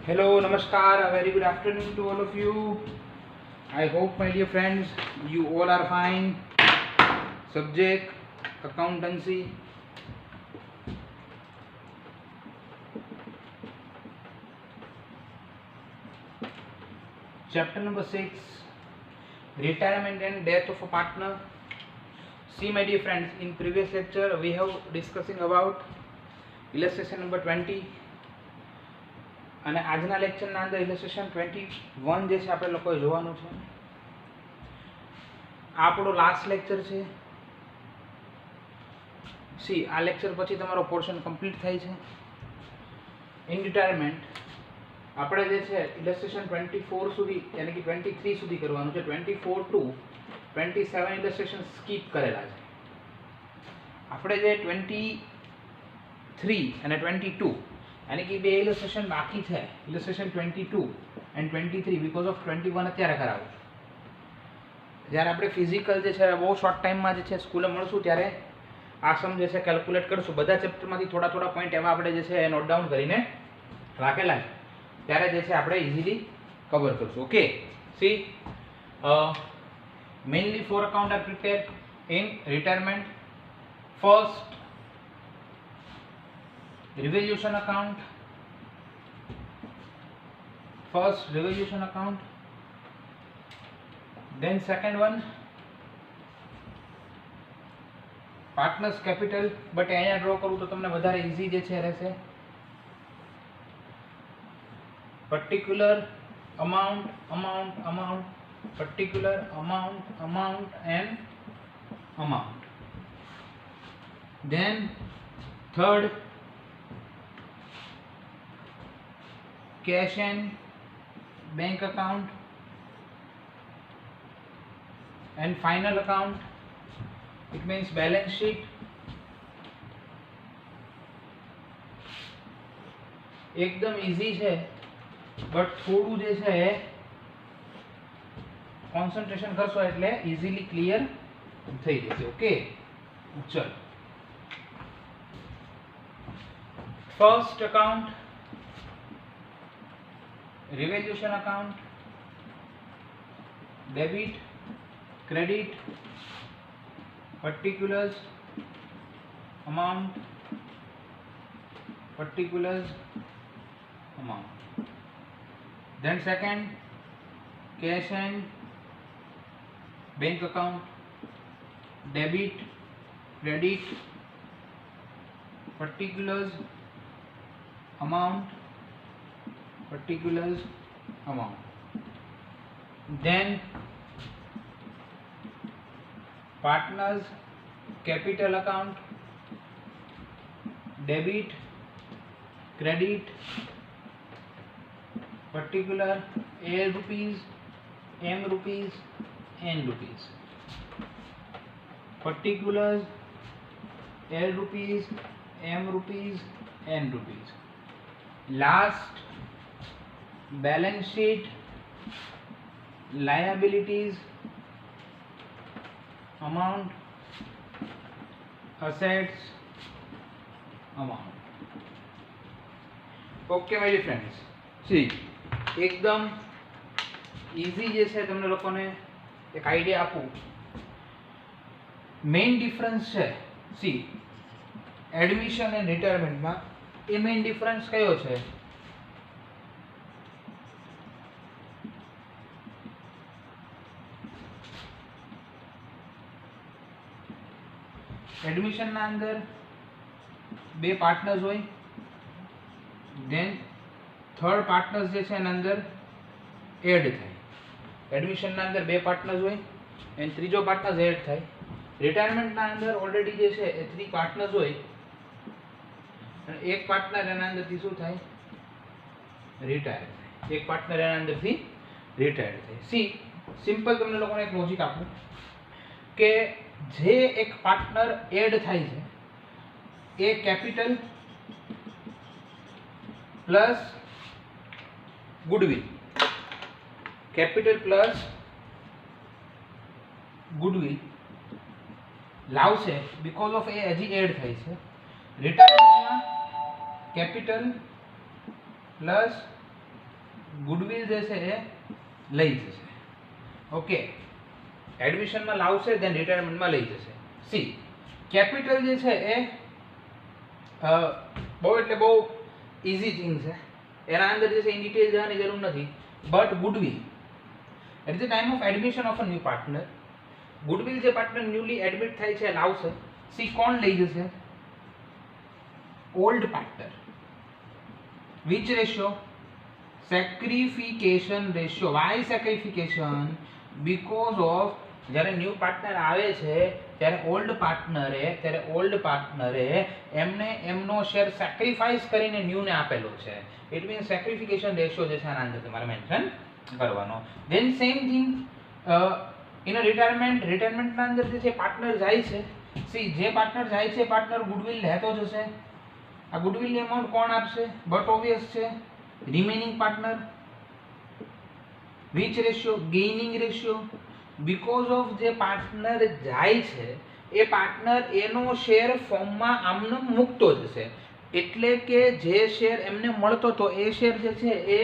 Hello, Namaskar, a very good afternoon to all of you. I hope, my dear friends, you all are fine. Subject accountancy. Chapter number 6, retirement and death of a partner. See, my dear friends, in previous lecture we have discussing about illustration number 20 અને આજના લેક્ચરના અંદર ઇલસ્ટ્રેશન 21 જે છે આપણે લોકોએ જોવાનું છે. આ આપણો લાસ્ટ લેક્ચર છે. સી આ લેક્ચર પછી તમારો પોર્શન કમ્પ્લીટ થાય છે. ઇન રિટાયરમેન્ટ આપણે જે છે ઇલસ્ટ્રેશન 24 સુધી યાની કે 23 સુધી કરવાનું છે. 24 ટુ 27 ઇલસ્ટ્રેશન સ્કીપ કરેલા છે. આપણે જે 23 અને 22 यानी कि बे इलस्ट्रेशन बाकी है. इलस्ट्रेशन 22 एंड 23 बिकॉज ऑफ 21 अत्यारे करावुं छुं. ज्यारे आपणे फिजिकल जे छे बहुत शॉर्ट टाइम में जे छे स्कूले मळशुं त्यारे आ सम जे छे केल्क्युलेट करशुं. बधा चेप्टरमांथी थोड़ा थोड़ा पॉइंट एवा आपणे जे छे नोट डाउन करीने राखेला छे त्यारे जे छे आपणे इजीली कवर करशुं. Okay, see mainly 4 account are prepared in retirement. First, revaluation account. First revaluation account, then second one partners capital. but અહીંયા ડ્રો કરું તો તમને વધારે ઈઝી જે છે રહેશે. particular amount particular amount and amount. then third, cash and bank account. and final account, it means balance sheet. एकदम easy है बट थोड़ू जे છે કોન્સન્ટ્રેશન કરશો એટલે ઇઝીલી ક્લિયર થઈ જશે. ઓકે, ચલો. First account, revaluation account, debit, credit, particulars, amount, particulars, amount. Then second, cash and bank account, debit, credit, particulars, amount, particulars, amount. Then partners capital account, debit, credit, particular L rupees, M rupees, N rupees. Particulars L rupees, M rupees, N rupees. Last, balance sheet, liabilities, amount, assets, amount. Okay my dear friends, see एकदम easy जे छे तमने लोकोने एक idea आपू. Main difference छे सी admission and retirement में. ए main difference कयो छे? Admission ना अंदर बे पार्टनर्स होय. देन थर्ड पार्टनर्स जे छे एना अंदर एड थाय. एडमिशन ना अंदर बे पार्टनर्स होय एंड त्रीजो पार्टनर्स एड थाय. रिटायरमेंट ना अंदर ऑलरेडी जे छे 3 पार्टनर्स होय અને એક પાર્ટનર એના અંદરથી શું થાય? રિટાયર થાય. એક પાર્ટનર એના અંદરથી રિટાયર થાય. સી સિમ્પલ તમને લોકોને એક લોજિક આપું કે જે એક પાર્ટનર એડ થાય છે એ capital plus goodwill, capital plus goodwill લાવશે બીકોઝ ઓફ એ હજી એડ થાય છે. રિટાયરમેન્ટમાં કેપિટલ પ્લસ ગુડવિલ જે છે એ લઈ જશે. ઓકે, એડમિશનમાં લાવશે ધેન રિટાયરમેન્ટમાં લઈ જશે. સી કેપિટલ જે છે એ બહુ એટલે બહુ ઇઝી થિંગ છે, એના અંદર જે છે ઇન ડિટેલ જવાની જરૂર નથી. But goodwill at the time of admission of a new partner, goodwill જે પાર્ટનર ન્યૂલી એડમિટ થાય છે લાવશે, સી કોણ લઈ જશે? Old partner. Which ratio? Sacrification ratio. Why sacrification? Because of જ્યારે ન્યૂ પાર્ટનર આવે છે ત્યારે ઓલ્ડ પાર્ટનરે એમને એમનો શેર સેક્રિફાઈસ કરીને ન્યૂને આપેલો છે. ઇટ મીન્સ સેક્રિફિકેશન રેશિયો જે છે આના અંદર તમારે મેન્શન કરવાનો. Then same thing in a રિટાયરમેન્ટના અંદર જે છે પાર્ટનર જાય છે, સી જે પાર્ટનર જાય છે પાર્ટનર ગુડવિલ લેતો જ હશે. આ ગુડવિલની અમાઉન્ટ કોણ આપશે? બટ ઓબ્વિયસ છે remaining partner. Which ratio? Gaining ratio. Because of જે પાર્ટનર જાય છે એ પાર્ટનર એનો શેર ફોર્મમાં આમને મૂકતો જ છે, એટલે કે જે શેર એમને મળતો હતો એ શેર જે છે એ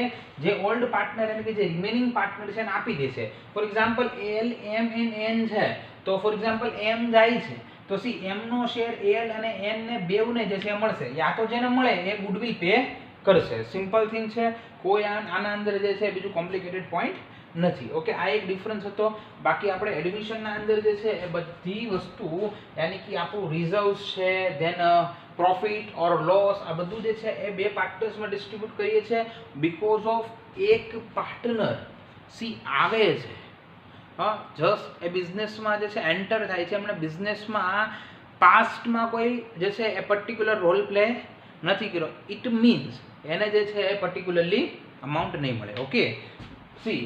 જે ઓલ્ડ પાર્ટનર એટલે કે જે રિમેનિંગ પાર્ટનર છે એને આપી દેશે. For example L, M and N છે, તો ફોર એક્ઝામ્પલ એમ જાય છે તો સી એમ નો શેર એલ અને એન ને બેવને જે છે મળશે. યા તો જેને મળે એ ગુડવિલ પે કરશે. સિમ્પલ થિંગ છે, કોઈ આના અંદર જે છે બીજું કોમ્પ્લિકેટેડ પોઈન્ટ નથી. ઓકે, આ એક ડિફરન્સ હતો. બાકી આપણે એડમિશનના અંદર જે છે એ બધી વસ્તુ યાની કે આપણું રિઝર્વ્સ છે, ધેન પ્રોફિટ ઓર લોસ, આ બધું જે છે એ બે પાર્ટનર્સમાં ડિસ્ટ્રીબ્યુટ કરીએ છીએ. બીકોઝ ઓફ એક પાર્ટનર સી આવે છે, જસ્ટ એ બિઝનેસમાં જે છે એન્ટર થાય છે, એમણે બિઝનેસમાં પાસ્ટમાં કોઈ જે છે એ પર્ટિક્યુલર રોલ પ્લે નથી કર્યો. ઇટ મીન્સ એને જે છે એ પર્ટિક્યુલરલી અમાઉન્ટ નહીં મળે. Okay, see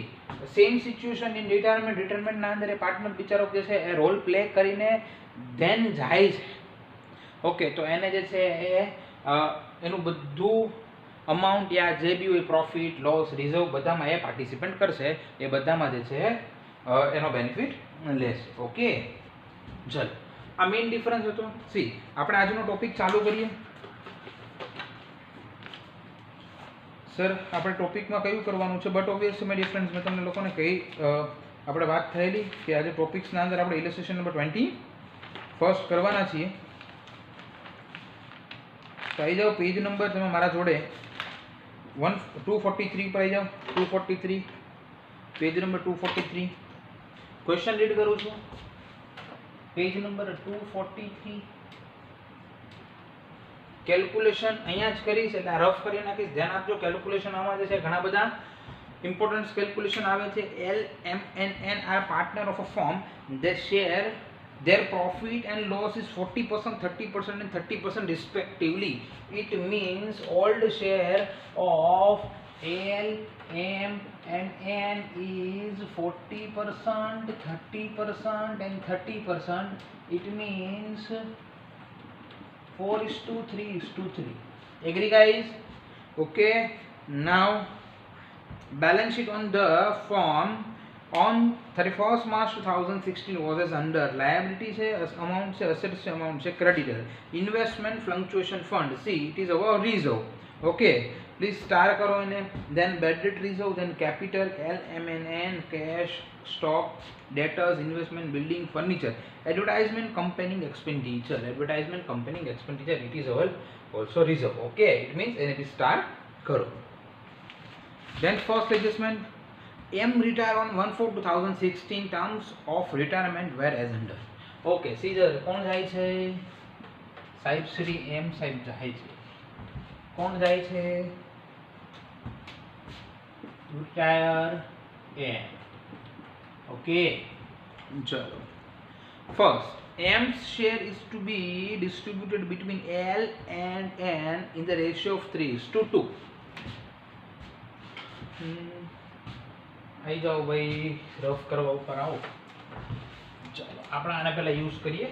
same situation in રિટાયરમેન્ટના અંદર એ પાર્ટનર બિચારો જે છે એ રોલ પ્લે કરીને ધેન જાય છે. ઓકે, તો એને જે છે એ એનું બધું અમાઉન્ટ યા જે બી હોય પ્રોફિટ, લોસ, રિઝર્વ બધામાં એ પાર્ટિસિપેટ કરશે, એ બધામાં જે છે એનો બેનિફિટ લેશે. ઓકે, ચલો આ મેઇન ડિફરન્સ હતો. સી આપણે આજનો ટોપિક ચાલુ કરીએ. સર આપણે ટોપિકમાં કયું કરવાનું છે? But obviously my dear friends, મેં તમને લોકોને કહી આપણે વાત થયેલી કે આજે ટોપિક્સના અંદર આપણે ઇલસ્ટ્રેશન નંબર 21 કરવાના છીએ. તો આવી જાઓ પેજ નંબર તમે મારા જોડે 243 પર આવી જાઓ. 243 પેજ નંબર 243 ક્વેશ્ચન રીડ કરું છું. પેજ નંબર 243 કેલ્ક્યુલેશન અહીંયા જ કરીશ એટલે રફ કરી નાખીશ. ધ્યાન આપજો, કેલ્ક્યુલેશન આમાં જે છે ઘણા બધા ઇમ્પોર્ટન્ટ કેલ્ક્યુલેશન આવે છે. L, M and N are partner of a firm. They share their profit and loss is 40%, 30% and 30% respectively. It means old share of L, M and N is 40%, 30% and 30%. It means 4:3:3. Agree guys? Okay, now balance sheet on the firm on 31st March 2016 was as under. liability છે amount છે, assets છે amount છે, creditor, investment fluctuation fund, see it is our reserve. Okay, please star કરો એને. then bad debt reserve, then capital L, M and N, cash, stock, debtors, investment, building, furniture, advertisement, company expenditure, it is our also reserve. Okay, it means એને star કરો. then first adjustment, M retire on 1/4/2016. terms of retirement were as under. Okay, સીધા કોણ જાય છે? સાહેબ Shri M સાહેબ જાય છે. કોણ જાય છે? retire M. Okay, ચલો. first, M's share is to be distributed between L and N in the ratio of 3:2. આવી જાઓ ભાઈ, રફ કરવા ઉપર આવો. ચાલો આપણે આને પહેલા યુઝ કરીએ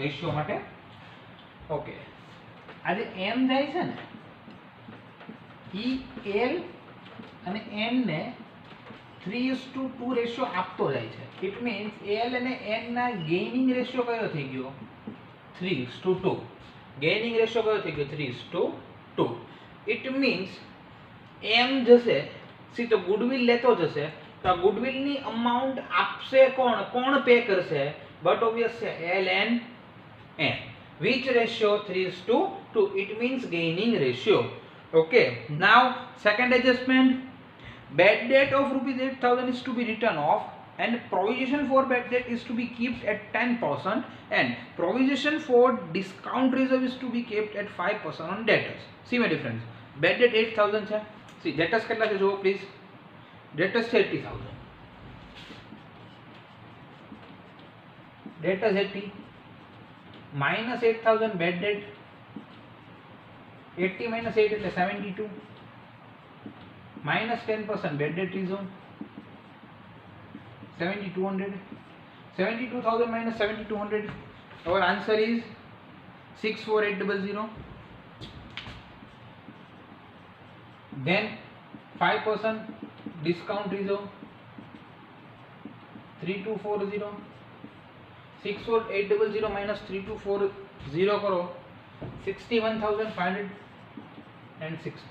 રેશિયો માટે. ઓકે, આજે એમ જાય છે ને ઈ એલ અને એન ને 3:2 રેશિયો આપતો જાય છે. ઇટ મીન્સ એલ અને એન ના ગેઇનિંગ રેશિયો કયો થઈ ગયો? 3:2. ગેઇનિંગ રેશિયો કયો થઈ ગયો? 3:2. ઇટ મીન્સ એમ જશે સી તો ગુડવિલ લેતો જશે તો આ ગુડવિલ ની અમાઉન્ટ આપશે કોણ કોણ પે કરશે બટ ઓબ્વિયસ છે L and N which ratio 3:2 it means gaining ratio. Okay, now second adjustment, bad debt of rupees 8,000 is to be written off and provision for bad debt is to be kept at 10% and provision for discount reserve is to be kept at 5% on debtors. See my difference, bad debt 8,000 છે, see debtors કેટલા છે જો please, debtors છે 80,000, debtors 80 minus 8,000 bad debt, 80 minus 8 એટલે 72 minus 10% bad debt reserve 7,200, 72,000 minus 7,200, our answer is 64800. Then 5% discount reserve 3240, 64800 minus 3240 करो 61,560.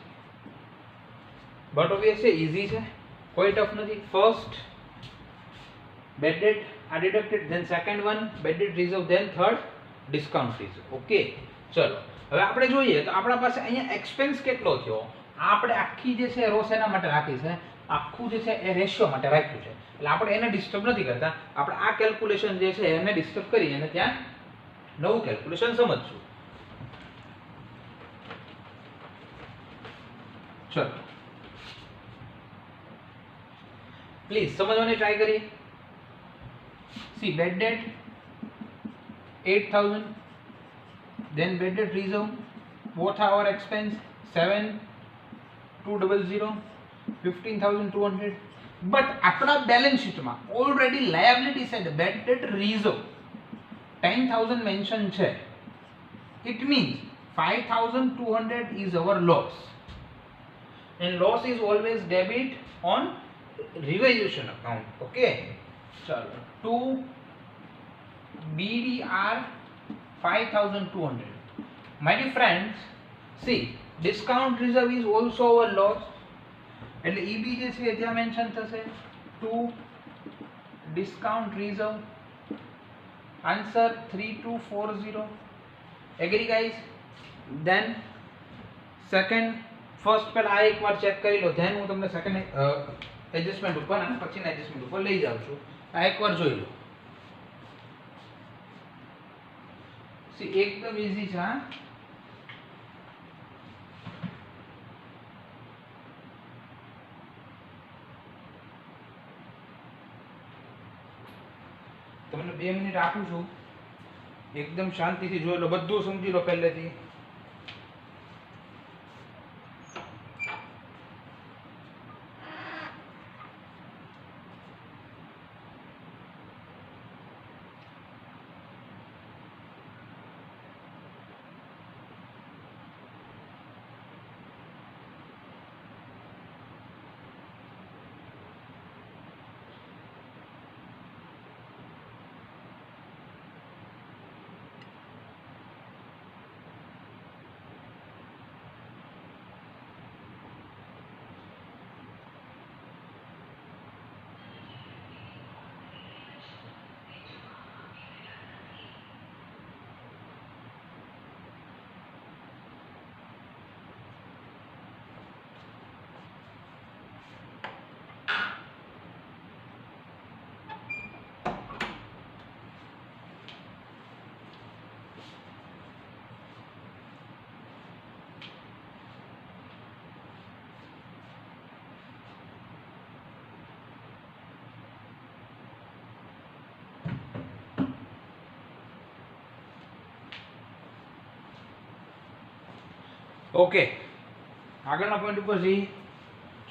But obviously easy है, कोई tough नहीं. First bad debt are deducted, then second one bad debt reserve, then third discount reserve. Okay ચલો હવે આપણે જોઈએ તો આપણા પાસે અહીંયા એક્સપેન્સ કેટલો થયો. આપણે આખી જે છે રો એના માટે રાખી છે, આખું જે છે એ રેશિયો માટે રાખ્યું છે, એટલે આપણે એને ડિસ્ટર્બ નથી કરતા. આપણે આ કેલ્ક્યુલેશન જે છે એને ડિસ્ટર્બ કરી અને ત્યાં નવું કેલ્ક્યુલેશન સમજશું. ચલો પ્લીઝ સમજવાની ટ્રાય કરીએ. See, bad debt 8,000, then bad debt reserve, both are our expense 7,200, 15,200. But આપણા બેલેન્સ શીટમાં already liability side bad debt reserve 10,000 mention છે. It means 5,200 is our loss, and loss is always debit on revaluation account. Okay, चलो 2 BDR 5,200. My dear friends, see discount reserve is also our loss, એટલે EB જે છે ત્યાં mention થશે 2 discount reserve, answer 3240. Agree guys? Then second, first પહેલા આ એકવાર check કરી લો, then હું તમને સેકન્ડ એડજસ્ટમેન્ટ ઉપર અને પછીના એડજસ્ટમેન્ટ ઉપર લઈ જાઉં છું. આ એકવાર જોઈ લો. સી એકદમ ઈઝી છે. હા તમને 2 મિનિટ આપું છું, એકદમ શાંતિથી જોઈ લો, બધું સમજી લો પહેલેથી. ઓકે આગળના પોઈન્ટ ઉપર જઈએ.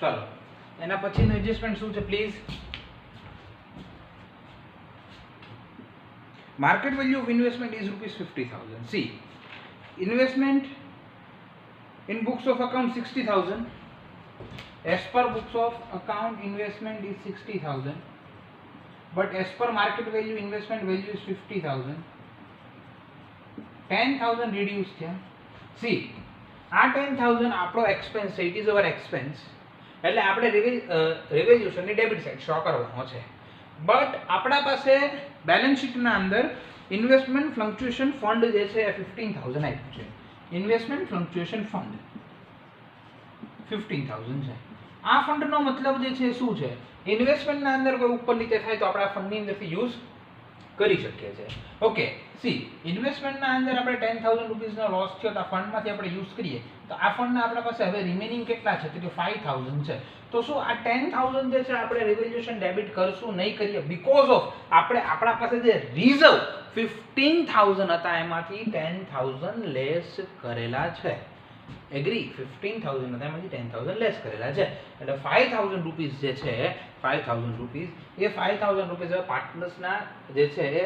ચાલો એના પછીનું એડજસ્ટમેન્ટ શું છે please. Market value of investment is ₹50,000. C investment in books of account 60,000. As per books of account investment is 60,000, but as per market value investment value is 50,000. 10,000 reduced here. See, આ 10,000 આપણો expense છે, it is hour expense, એટલે આપણે રિવેલ્યુશનની debit side show કરવાનો છે. But આપણા પાસે balance શીટના અંદર ઇન્વેસ્ટમેન્ટ ફ્લક્ચ્યુએશન ફંડ જે છે એ 15000 આપ્યું છે. ઇન્વેસ્ટમેન્ટ ફ્લક્ચ્યુએશન ફંડ 15000 છે. આ ફંડનો મતલબ જે છે શું છે? ઇન્વેસ્ટમેન્ટના અંદર કોઈ ઉપર નીચે થાય તો આપણે આ ફંડની અંદરથી યુઝ કરી શકીએ છીએ. ઓકે, સી ઇન્વેસ્ટમેન્ટના અંદર આપણે 10000 રૂપીસનો લોસ થયો તો આ ફંડમાંથી આપણે યુઝ કરીએ તો આ ફંડના આપણા પાસે હવે રિમેનિંગ કેટલા છે? તો કે 5000 છે. તો શું આ 10000 જે છે આપણે રિવેલ્યુશન ડેબિટ કરશું? નહીં કરીએ, બીકોઝ ઓફ આપણા પાસે જે રિઝર્વ 15000 હતા એમાંથી 10000 લેસ કરેલા છે. એગ્રી? 15000 હતા એમાંથી 10000 લેસ કરેલા છે. એટલે 5000 રૂપીસ જે છે 5000 રૂપીસ એ 5000 રૂપીસ પાર્ટનર્સના જે છે એ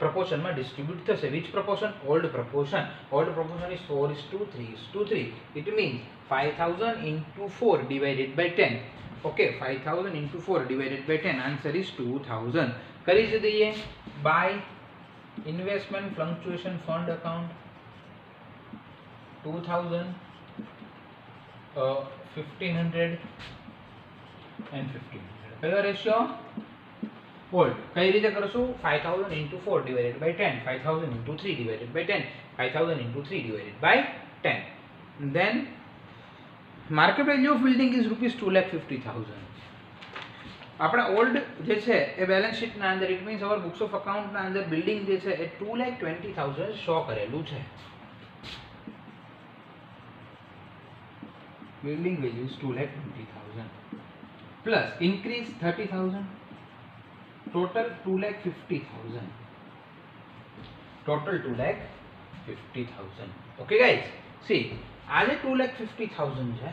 proportionમાં ડિસ્ટ્રીબ્યુટ થશે. which proportion? old proportion. Old proportion is 4:3:3. It means 5000 into 4 divided by 10. Okay, 5000 into 4 divided by 10. Answer is 2000. કરી જ દઈએ. by investment fluctuation fund account 2000, 1500 and 1500. કયો રેશિયો? ઓલ્ડ. કઈ રીતે કરશું? 5000 into 4 divided by 10, 5000 into 3 divided by 10, 5000 into 3 divided by 10. Then market value of building is rupees 2,50,000. આપણા old જે છે એ બેલેન્સ શીટના અંદર it means our books of અકાઉન્ટના અંદર બિલ્ડિંગ જે છે એ 2,20,000 શો કરેલું છે. Building value is 2,20,000 plus increase 30,000, total 2,50,000. Total 2,50,000. Okay guys, see आज 2,50,000 है.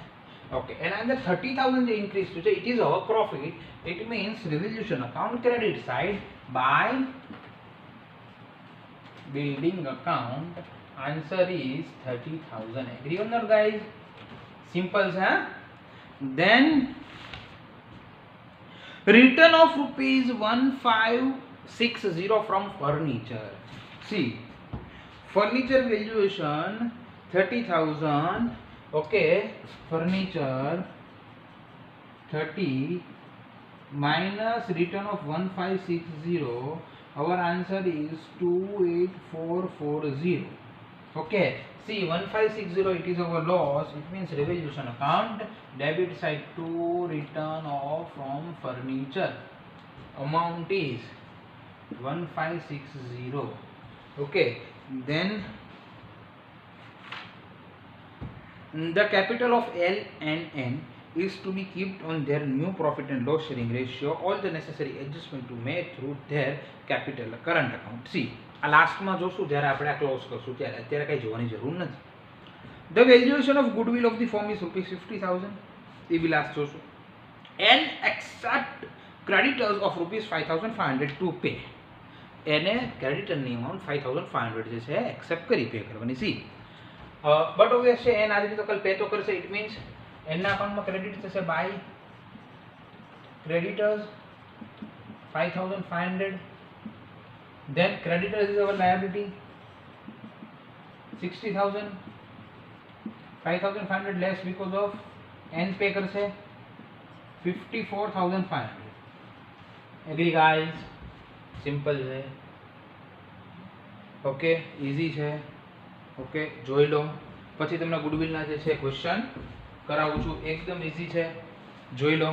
Okay, and under 30,000 जो increase to it is our profit. It means revolution account credit side by building account. Answer is 30,000. Agree or not guys? Simple, huh? Then return of rupees 1560 from furniture. See, furniture valuation 30,000. Okay, furniture 30 minus return of 1560. Our answer is 28,440. Okay, see 1560 it is our loss. It means revaluation account debit side to return off from furniture. Amount is 1560. Okay, then the capital of L and N is to be kept on their new profit and loss sharing ratio. All the necessary adjustment to make through their capital current account. See, આ લાસ્ટમાં જોશું જ્યારે આપણે આ close કરશું ત્યારે. અત્યારે કઈ જોવાની જરૂર નથી. The valuation of goodwill of the firm is rupees 50,000. એ બી લાસ્ટ જોશું. And accept creditors of rupees 5,500 to pay. એને ક્રેડિટરની અમાઉન્ટ 5,500 જે છે એક્સેપ્ટ કરી પે કરવાની. સી બટ ઓબ્વિયસ છે એન આજે તો કાલ પે તો કરશે. ઇટ મીન્સ એના અકાઉન્ટમાં ક્રેડિટ થશે by creditors 5,500. Then creditors is our liability 60,000. 5,500 less because of n pay કરશે 54,500. Agree guys? સિમ્પલ છે. ઓકે, ઇઝી છે. ઓકે, જોઈ લો. પછી તમને ગુડવિલના જે છે ક્વેશ્ચન કરાવું છું. એકદમ ઇઝી છે, જોઈ લો.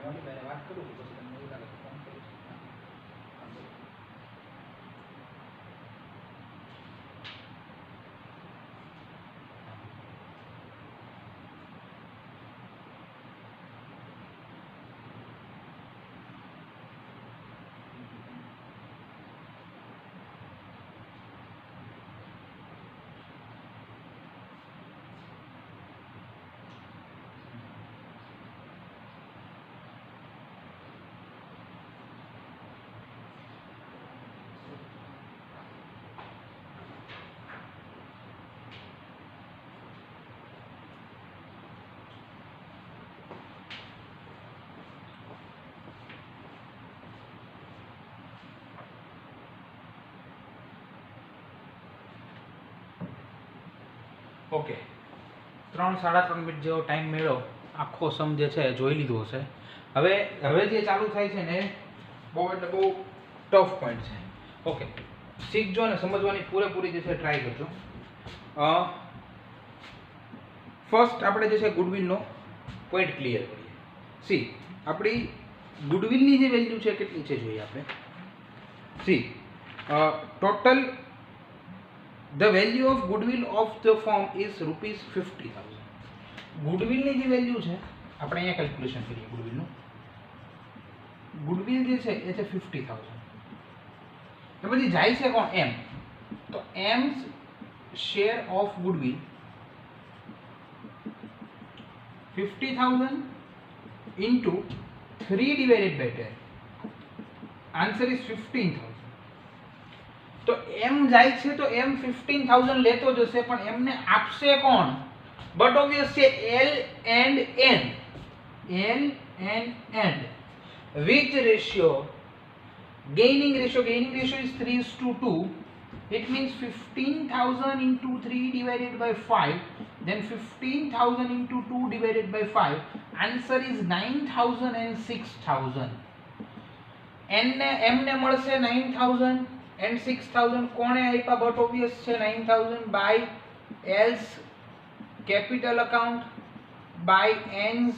મોટી વાત કરું છું પછી તમને એવું લાગે ફોન કરીશ. ઓકે, 3-3.5 મિનિટ જેવો ટાઈમ મેળવો, આખો સમ જે છે જોઈ લીધો હશે. હવે જે ચાલુ થાય છે ને બહુ એટલે બહુ ટફ પોઈન્ટ છે. ઓકે, શીખજો અને સમજવાની પૂરેપૂરી જે છે ટ્રાય કરજો. ફર્સ્ટ આપણે જે છે ગુડવિલનો પોઈન્ટ ક્લિયર કરીએ. સી આપણી ગુડવિલની જે વેલ્યુ છે કેટલી છે જોઈએ આપણે. C total the value of goodwill of the firm is rupees 50,000. goodwill ની જે વેલ્યુ છે આપણે અહીંયા કેલ્ક્યુલેશન કરીએ. ગુડવિલ જે છે એ છે 50,000. એ પછી જાય છે કોણ? એમ. તો M's share of goodwill 50,000 into 3 divided by 10. Answer is 15,000. તો એમ જાય છે તો એમ 15,000 લેતો જશે, પણ એમને આપશે કોણ? બટ ઓબ્વિયસ છે L and N. L and N which ratio? Gaining ratio is 3:2. It means 15,000 into 3 divided by 5, then 15,000 into 2 divided by 5. Answer is 9,000 and 6,000. n ને m ને મળશે 9,000 and 6,000. કોણે આપ્યા? બટ ઓબ્વિયસ છે 9,000 by L's capital account by N's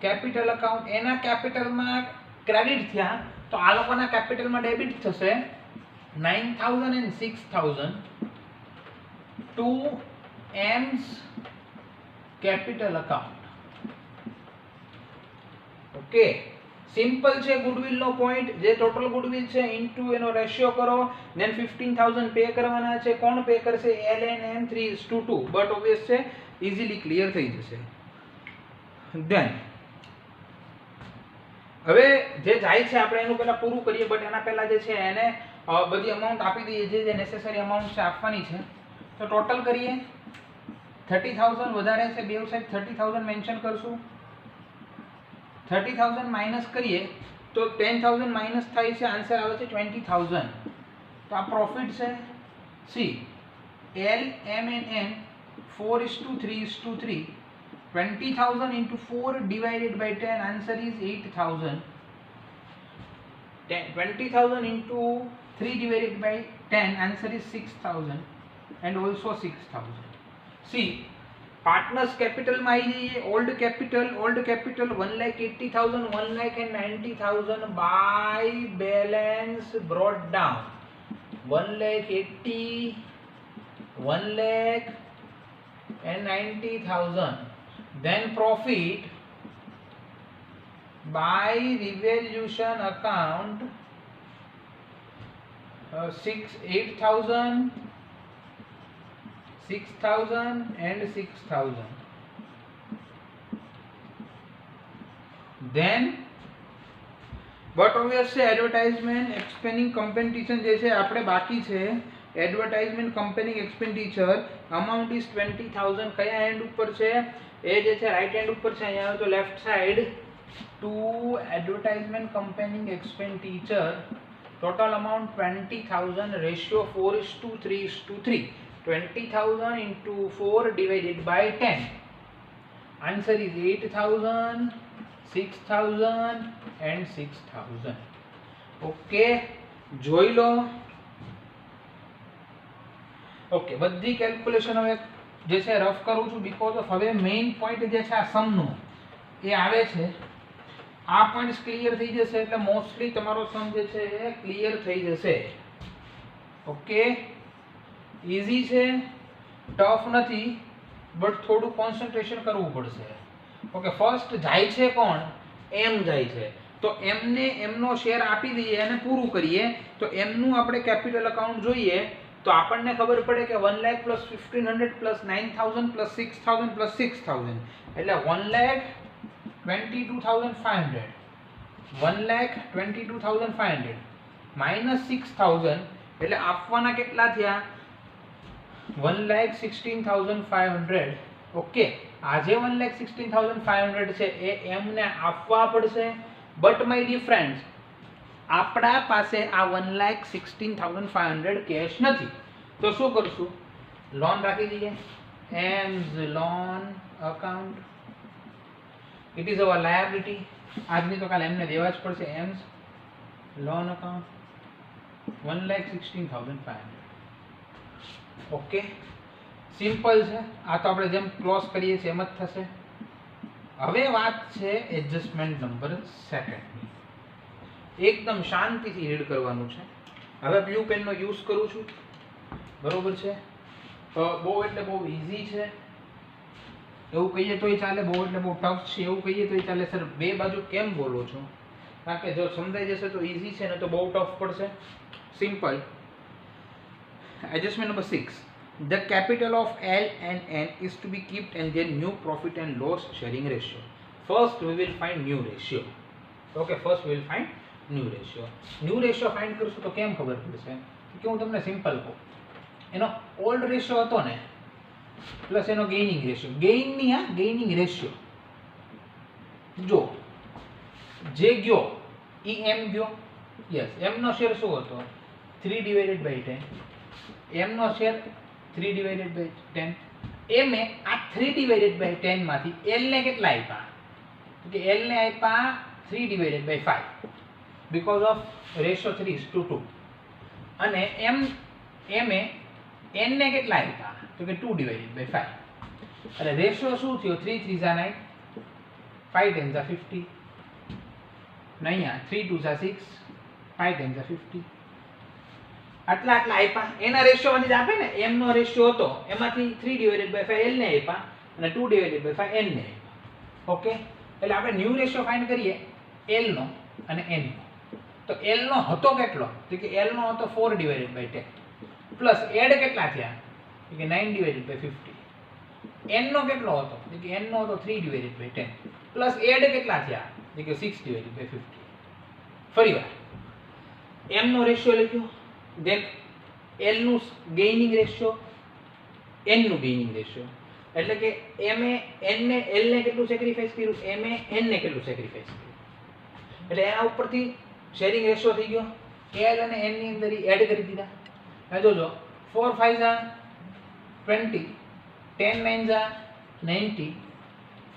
capital account. એના કેપિટલમાં credit થયા તો આ લોકોના કેપિટલમાં ડેબિટ થશે. 9,000 and 6,000 to M's capital account. Okay, simple છે ગુડવિલ નો પોઈન્ટ. જે ટોટલ ગુડવિલ છે ઇન્ટુ એનો રેશિયો કરો, ધેન 15,000 પે કરવાના છે. કોણ પે કરશે? L and M 3:2. But obvious છે ઇઝીલી ક્લિયર થઈ જશે. ધેન હવે જે જાય છે આપણે એનું પહેલા પૂરું કરીએ, બટ એના પહેલા જે છે એને બધી અમાઉન્ટ આપી દઈએ. જે નેસેસરી અમાઉન્ટ છે આપવાની છે. તો ટોટલ કરીએ. 30,000 વધારે છે, બે સાઈડ 30,000 મેન્શન કરશું. 30,000 માઇનસ કરીએ તો 10,000 માઇનસ થાય છે, આન્સર આવે છે 20,000. તો આ પ્રોફિટ છે. See L M and N 4:3:3. 20,000 into 4 divided by 10, answer is 8,000. 20,000 into 3 divided by 10, answer is 6,000 and also 6,000. See, partners capital માં આવી જઈએ. old capital 1,80,000 1,90,000 by balance brought down 1,80,000 1,90,000. Then profit by revaluation account 8,000 6,000 and 6,000. Then but obviously advertisement expanding competition જે છે આપણે બાકી છે. Advertisement campaigning expenditure amount is 20,000. કયા and ઉપર છે? એ જે છે રાઈટ હેન્ડ ઉપર છે. અહીંયા આવે તો left side to advertisement campaigning expenditure. Total amount 20,000. Ratio 4:3:3. 20,000 into 4 divided by 10. Answer is 8,000, 6,000 and 6,000. Okay, જોઈ લો. ઓકે, બધી કેલ્ક્યુલેશન હવે જે છે રફ કરું છું બીકોઝ ઓફ હવે મેઇન પોઈન્ટ જે છે આ સમનું એ આવે છે. આ પોઈન્ટ્સ ક્લિયર થઈ જશે એટલે મોસ્ટલી તમારો સમ જે છે એ ક્લિયર થઈ જશે. ઓકે, ઈઝી છે, ટફ નથી, બટ થોડું કોન્સન્ટ્રેશન કરવું પડશે. ઓકે, ફર્સ્ટ જાય છે કોણ? એમ જાય છે. તો એમને એમનો શેર આપી દઈએ અને પૂરું કરીએ. તો એમનું આપણે કેપિટલ અકાઉન્ટ જોઈએ તો આપણને ખબર પડે કે 1 lakh plus 1500 plus 9000 plus 6000 plus 6000 એટલે 1,22,500. 1,22,500 માઇનસ 6000 એટલે આપવાના કેટલા થયા? 1,16,500. ઓકે, આ જે 1,16,500 છે એ એમને આપવા પડશે. બટ માય ડિયર ફ્રેન્ડ્સ, આપણા પાસે આ 1,16,500 કેશ નથી. તો શું કરશું? લોન રાખી દઈએ. M's loan account, it is our liability. આજની તો કાલે એમને દેવા જ પડશે. M's loan account 1,16,500. Okay, simple છે. આ તો આપણે જેમ ક્લોઝ કરીએ છીએ એમ જ થશે. હવે વાત છે એડજસ્ટમેન્ટ નંબર સેકન્ડની. એકદમ શાંતિથી રીડ કરવાનું છે. હવે બ્લુ પેનનો યુઝ કરું છું, બરોબર છે. બહુ એટલે બહુ ઈઝી છે એવું કહીએ તોય ચાલે, બહુ એટલે બહુ ટફ છે એવું કહીએ તોય ચાલે. સર બે બાજુ કેમ બોલો છો? કારણ કે જો સમજાઈ જશે તો ઈઝી છે ને તો બહુ ટફ પડશે. Simple. Adjustment number 6. The capital of L and N is to be kept and their new profit and loss sharing ratio. First we will find new ratio. Okay, first we will find new ratio. New ratio find કરશું તો કેમ ખબર પડશે? કે હું તમને simple કહું. એનો ઓલ્ડ રેશિયો હતો ને પ્લસ એનો ગેઇનિંગ રેશિયો. ગેઇનની આ ગેઇનિંગ રેશિયો જો જે ગયો ઈ એમ ગયો. યસ, એમ નો શેર શું હતો? 3/10. એમ નો શેર 3/10. એમ એ આ 3/10 માંથી એલ ને કેટલા આપ્યા? તો કે એલ ને આપ્યા 3/5 બીકોઝ ઓફ રેશિયો 3:2. અને એમ એ એન ને કેટલા આપ્યા? તો કે 2/5. એટલે રેશિયો શું થયો? 3 3 9, 5 10 50. અહીંયા 3 2 6, 5 10 50. આટલા આટલા આપ્યા. એના રેશિયો માંથી જ આપે ને. એમ નો રેશિયો હતો એમાંથી 3/5 એલ ને આપ્યા અને 2/5 એન ને આપ્યા. ઓકે, એટલે આપણે ન્યૂ રેશિયો ફાઇન્ડ કરીએ એલ નો અને એન નો. તો એલ નો હતો કેટલો? તો કે એલ નો હતો 4/10 પ્લસ એડ કેટલા થયા? તો કે 9/50. એન નો કેટલો હતો? તો કે એન નો હતો 3/10 પ્લસ એડ કેટલા થયા? તો કે 6/50. ફરીવાર એમ નો રેશિયો લખ્યો, then L નું ગેઇનિંગ રેશિયો, N નું ગેઇનિંગ રેશિયો. એટલે કે M એ N ને L ને કેટલું સેક્રિફાઈસ કર્યું? M એ N ને કેટલું સેક્રિફાઈસ કર્યું? એટલે એના ઉપરથી શેરિંગ રેશિયો થઈ ગયો. L અને N ની અંદર એડ કરી દીધા. હવે જોજો 4 5 જા 20, 10 9 જા 90,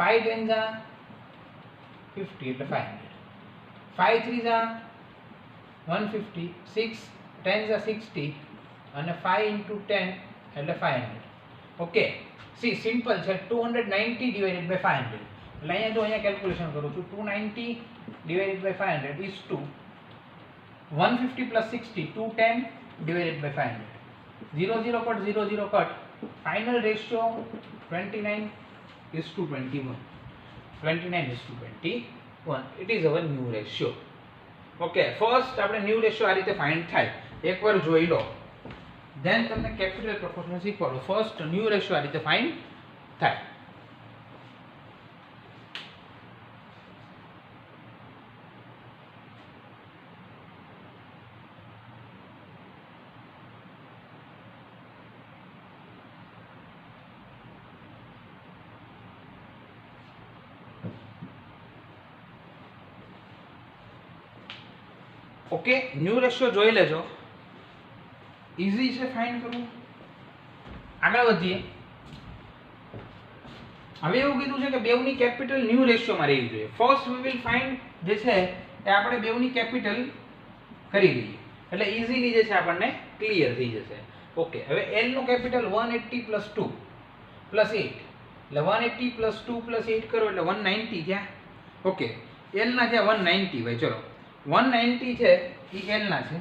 5 10 જા 50 એટલે 500, 5 3 જા 150, 6 10 is 60 અને 5 into 10 એટલે 500. ઓકે, સી સિમ્પલ છે. 290/500. એટલે અહીંયા જો અહીંયા કેલ્ક્યુલેશન કરું છું 290/500 is to 150 plus 60 210/500. 0 0 cut 0 0 cut. Final ratio 29:21. 29:21. It is our new ratio. Okay, first આપણે ન્યૂ રેશિયો આ રીતે ફાઇન્ડ થાય એકવાર જોઈ લો, ધેન તમને કેપિટલ પ્રોપોર્શન શીખવાડો. ફર્સ્ટ ન્યૂ રેશિયો આ રીતે ફાઇન્ડ થાય. ઓકે, ન્યૂ રેશિયો જોઈ લેજો. ઈઝી છે ફાઇન્ડ કરવું. આગળ વધીએ. હવે એવું કીધું છે કે બેવની કેપિટલ ન્યૂ રેશિયોમાં રહેવી જોઈએ. ફર્સ્ટ વી વિલ ફાઇન્ડ જે છે એ આપણે બેવની કેપિટલ કરી દઈએ એટલે ઈઝીલી જે છે આપણને ક્લિયર થઈ જશે. ઓકે, હવે એલ નું કેપિટલ 180 + 2 + 8 એટલે 180 + 2 + 8 કરો એટલે 190 થયા. ઓકે, એલ ના છે 190 ભાઈ. ચલો 190 છે એ એલ ના છે,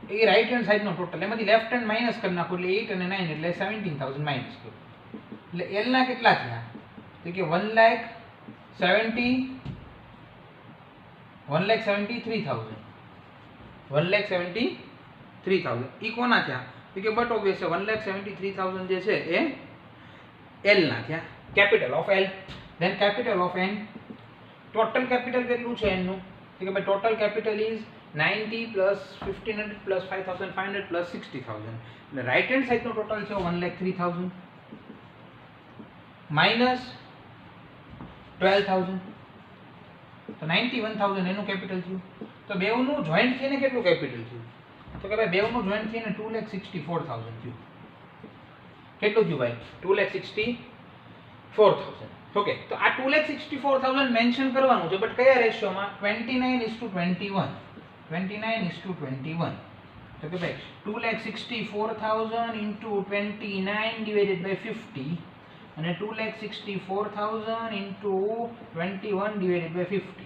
એ રાઈટ હેન્ડ સાઈડ નો ટોટલ, એમાંથી લેફ્ટ હેન્ડ માઇનસ કરી નાખો એટલે 8 અને 9 એટલે 17000 માઇનસ કરો. એટલે એલ ના કેટલા થયા તો કે 1,73,000 1,73,000 ઈ કોના થયા તો કે બટ ઓબ્વિયસ છે 1,73,000 જે છે એ એલ ના થયા. Capital of L, then capital of N. Total capital કેટલું છે એનું તો કે ભાઈ total capital is 90 plus 1500 plus 5500 plus 60,000. એટલે રાઈટ હેન્ડ સાઈડ નો ટોટલ છે 1,03,000 માઇનસ 12,000 તો 91,000 એનું કેપિટલ થયું. તો બેવનું જોઈન્ટ થઈને કેટલું કેપિટલ થયું તો કે ભાઈ બેવનું જોઈન્ટ થઈને 2,64,000 થયું. કેટલું થયું ભાઈ 2,64,000. ઓકે, તો આ 2,64,000 મેન્શન કરવાનું છે, બટ કયા રેશિયોમાં 29:21 29:21. તો કે ભાઈ 2,64,000 into 29 divided by 50 અને 2,64,000 into 21 divided by 50.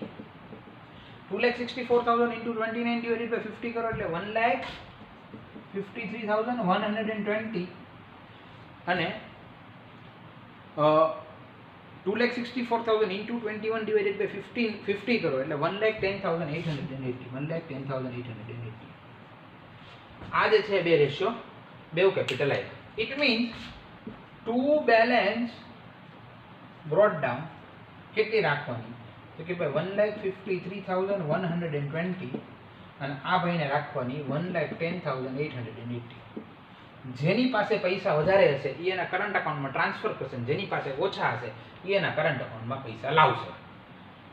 2,64,000 into 29 divided by 50 કરો એટલે 1,53,120 અને 2,64,000 into 21 divided by 50 કરો એટલે 1,10,880 1,10,880. આ જે છે બે રેશિયો બેવ કેપિટલ આવ્યા. It means to balance brought down કેટલી રાખવાની તો કે ભાઈ 1,53,120 અને આ ભાઈને રાખવાની 1,10,880. જેની પાસે પૈસા વધારે હશે એ એના કરંટ અકાઉન્ટમાં ટ્રાન્સફર કરશે, જેની પાસે ઓછા હશે એ એના કરંટ અકાઉન્ટમાં પૈસા લાવશે.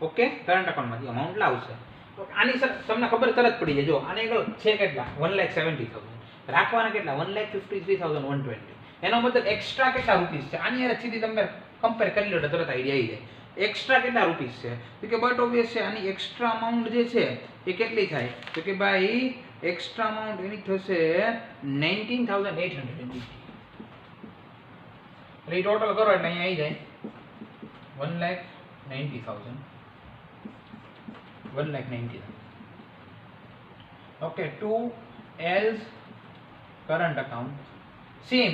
ઓકે, કરંટ અકાઉન્ટમાંથી અમાઉન્ટ લાવશે. તો આની સર તમને ખબર તરત પડી જાય. જો આને છે કેટલા 1,70,000 રાખવાના કેટલા 1,53,120. એનો મતલબ એક્સ્ટ્રા કેટલા રૂપીસ છે આની યાર સીધી તમે કમ્પેર કરી લો એટલે તરત આઈડિયા આવી જાય. એક્સ્ટ્રા કેટલા રૂપીસ છે તો કે બટ ઓબ્વિયસ છે આની એક્સ્ટ્રા અમાઉન્ટ જે છે એ કેટલી થાય તો કે ભાઈ એક્સ્ટ્રા અમાઉન્ટ એની થશે 19,880. એટલે ટોટલ કરો એટલે અહીંયા આવી જાય 1,90,000 1,90,000. Okay, 2L's current account. Same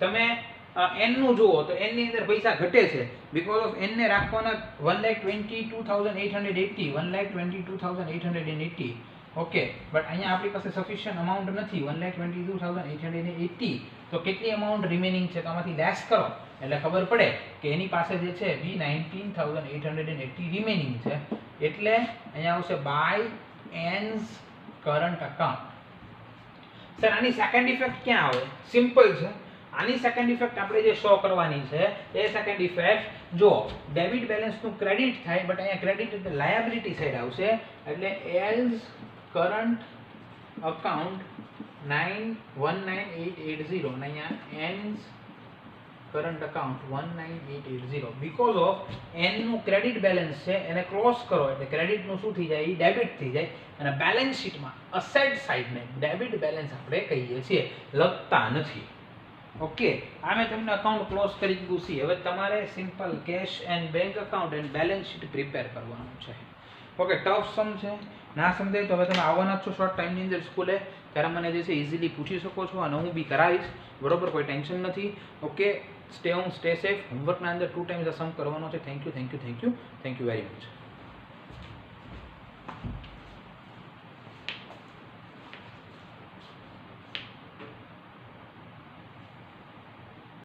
તમે એન નું જુઓ તો એન ની અંદર પૈસા ઘટે છે બીકોઝ ઓફ એન ને રાખવાના 1,22,880 1,22,880. ઓકે, બટ અહીંયા આપણી પાસે સફિશિયન્ટ અમાઉન્ટ નથી 1,22,880. તો કેટલી અમાઉન્ટ રિમેનિંગ છે તો આમાંથી લેસ કરો એટલે ખબર પડે કે એની પાસે જે છે બી 19,880 રિમેનિંગ છે. એટલે અહીંયા આવશે બાય એન્સ કરંટ અકાઉન્ટ. સર આની સેકન્ડ ઇફેક્ટ ક્યાં આવે? સિમ્પલ છે. આની સેકન્ડ ઇફેક્ટ આપણે જે શો કરવાની છે એ સેકન્ડ ઇફેક્ટ જો ડેબિટ બેલેન્સ નું ક્રેડિટ થાય, બટ અહીંયા ક્રેડિટ એટલે લાયબિલિટી સાઈડ આવશે એટલે એલ્સ કરંટ અકાઉન્ટ 19880 અને અહીંયા N's current account 19880 because of N નું ક્રેડિટ બેલેન્સ છે એને ક્લોઝ કરો એટલે ક્રેડિટ નું શું થઈ જાય એ ડેબિટ થઈ જાય અને બેલેન્સ શીટમાં અસેટ સાઈડને ડેબિટ બેલેન્સ આપણે કહીએ છીએ, લખતા નથી. ઓકે, આ મેં તમને અકાઉન્ટ ક્લોઝ કરી દીધું છે. હવે તમારે simple cache and bank account and balance sheet prepare કરવાનું છે. ઓકે, ટફ સમ છે, ના સમજાય તો હવે તમે આવવાના જ છો શોર્ટ ટાઈમની અંદર સ્કૂલે ત્યારે મને જે છે ઇઝીલી પૂછી શકો છો અને હું બી કરાવીશ. બરોબર, કોઈ ટેન્શન નથી. Okay, stay home, stay safe. હોમવર્કના અંદર 2 ટાઈમ્સ આ સમ કરવાનો છે. Thank you very much.